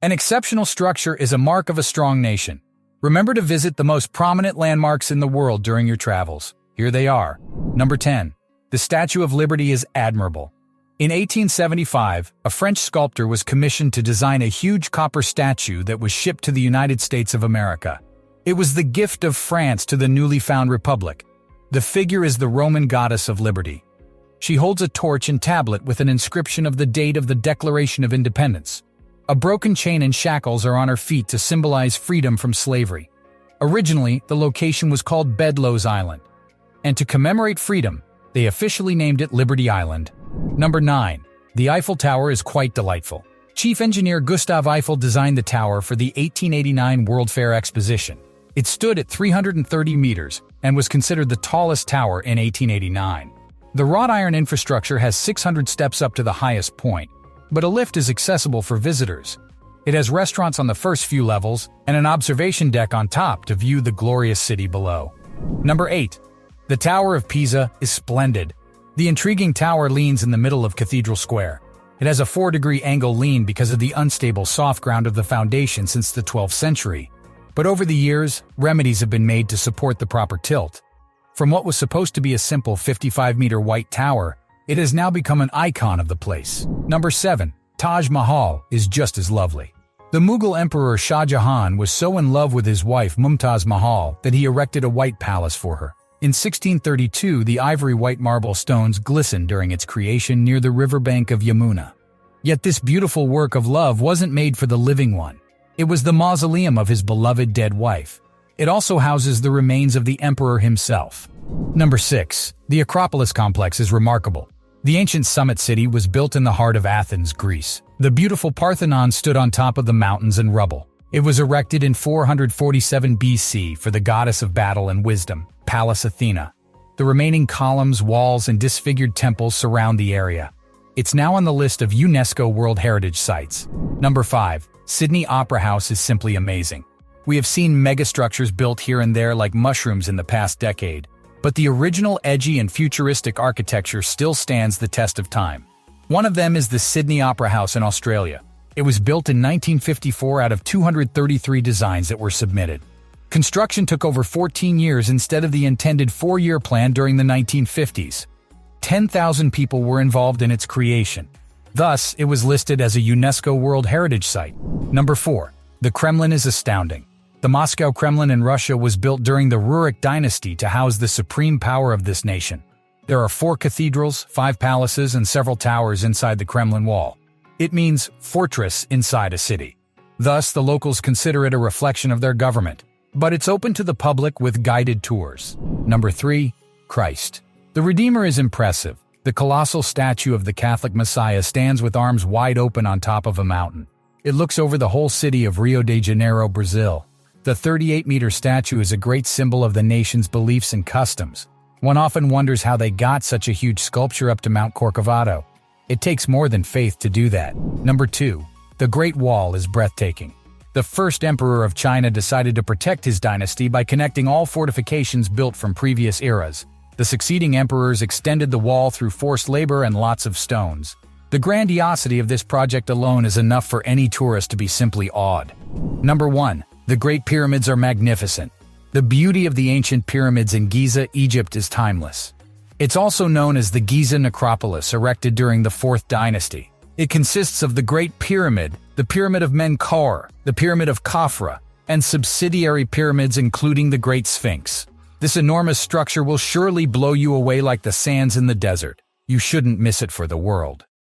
An exceptional structure is a mark of a strong nation. Remember to visit the most prominent landmarks in the world during your travels. Here they are. Number 10. The Statue of Liberty is admirable. In 1875, a French sculptor was commissioned to design a huge copper statue that was shipped to the United States of America. It was the gift of France to the newly found republic. The figure is the Roman goddess of liberty. She holds a torch and tablet with an inscription of the date of the Declaration of Independence. A broken chain and shackles are on her feet to symbolize freedom from slavery. Originally, the location was called Bedloe's Island, and to commemorate freedom, they officially named it Liberty Island. Number 9. The Eiffel Tower is quite delightful. Chief engineer Gustave Eiffel designed the tower for the 1889 World Fair Exposition. It stood at 330 meters and was considered the tallest tower in 1889. The wrought iron infrastructure has 600 steps up to the highest point, but a lift is accessible for visitors. It has restaurants on the first few levels and an observation deck on top to view the glorious city below. Number 8. The Tower of Pisa is splendid. The intriguing tower leans in the middle of Cathedral Square. It has a 4-degree angle lean because of the unstable soft ground of the foundation since the 12th century. But over the years, remedies have been made to support the proper tilt. From what was supposed to be a simple 55-meter white tower, it has now become an icon of the place. Number 7. Taj Mahal is just as lovely. The Mughal Emperor Shah Jahan was so in love with his wife Mumtaz Mahal that he erected a white palace for her. In 1632, the ivory white marble stones glistened during its creation near the riverbank of Yamuna. Yet this beautiful work of love wasn't made for the living one. It was the mausoleum of his beloved dead wife. It also houses the remains of the emperor himself. Number 6. The Acropolis complex is remarkable. The ancient summit city was built in the heart of Athens, Greece. The beautiful Parthenon stood on top of the mountains and rubble. It was erected in 447 BC for the goddess of battle and wisdom, Pallas Athena. The remaining columns, walls, and disfigured temples surround the area. It's now on the list of UNESCO World Heritage Sites. Number 5. Sydney Opera House is simply amazing. We have seen megastructures built here and there like mushrooms in the past decade, but the original edgy and futuristic architecture still stands the test of time. One of them is the Sydney Opera House in Australia. It was built in 1954 out of 233 designs that were submitted. Construction took over 14 years instead of the intended 4-year plan during the 1950s. 10,000 people were involved in its creation. Thus, it was listed as a UNESCO World Heritage Site. Number 4. The Kremlin is astounding. The Moscow Kremlin in Russia was built during the Rurik dynasty to house the supreme power of this nation. There are 4 cathedrals, 5 palaces, and several towers inside the Kremlin wall. It means fortress inside a city. Thus, the locals consider it a reflection of their government. But it's open to the public with guided tours. Number 3. Christ. The Redeemer is impressive. The colossal statue of the Catholic Messiah stands with arms wide open on top of a mountain. It looks over the whole city of Rio de Janeiro, Brazil. The 38-meter statue is a great symbol of the nation's beliefs and customs. One often wonders how they got such a huge sculpture up to Mount Corcovado. It takes more than faith to do that. Number 2. The Great Wall is breathtaking. The first emperor of China decided to protect his dynasty by connecting all fortifications built from previous eras. The succeeding emperors extended the wall through forced labor and lots of stones. The grandiosity of this project alone is enough for any tourist to be simply awed. Number 1. The Great Pyramids are magnificent. The beauty of the ancient pyramids in Giza, Egypt is timeless. It's also known as the Giza Acropolis, erected during the 4th dynasty. It consists of the Great Pyramid, the Pyramid of Menkaure, the Pyramid of Khafra, and subsidiary pyramids including the Great Sphinx. This enormous structure will surely blow you away like the sands in the desert. You shouldn't miss it for the world.